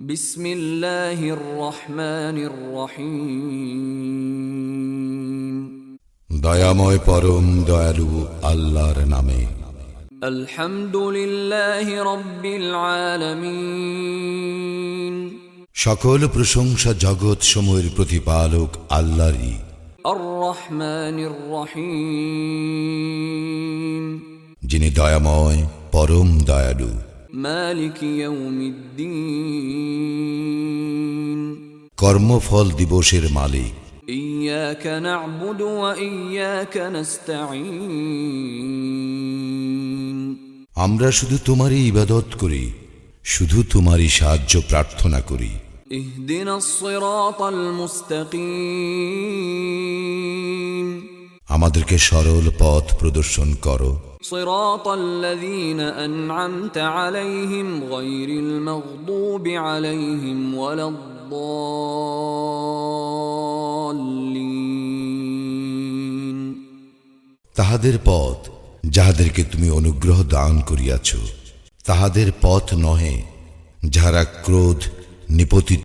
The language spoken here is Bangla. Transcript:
বিসমিল্লাহির রহমানির রহিম। দয়াময় পরম দয়ালু আল্লাহর নামে। আলহামদুলিল্লাহি রাব্বিল আলামিন। সকল প্রশংসা জগৎ সমূহের প্রতিপালক আল্লাহরই। আর রহমানির রহিম। যিনি দয়াময় পরম দয়ালু। মালিক ইয়াউমিদ্দিন। কর্মফল দিবসের মালিক। ইয়াকা না'বুদু ওয়া ইয়াকা নাস্তাঈন। আমরা শুধু তোমারই ইবাদত করি, শুধু তোমারই সাহায্য প্রার্থনা করি। ইহদিনাস সিরাতাল মুস্তাকিম। আমাদেরকে সরল পথ প্রদর্শন করো। সিরাতাল্লাযীনা আন'আমতা আলাইহিম গায়রিল মাগদুবি আলাইহিম ওয়ালাদ-দাল্লিন। তাহাদের পথ যাহাদেরকে তুমি অনুগ্রহ দান করিয়াছ, তাহাদের পথ নহে যাহারা ক্রোধ নিপতিত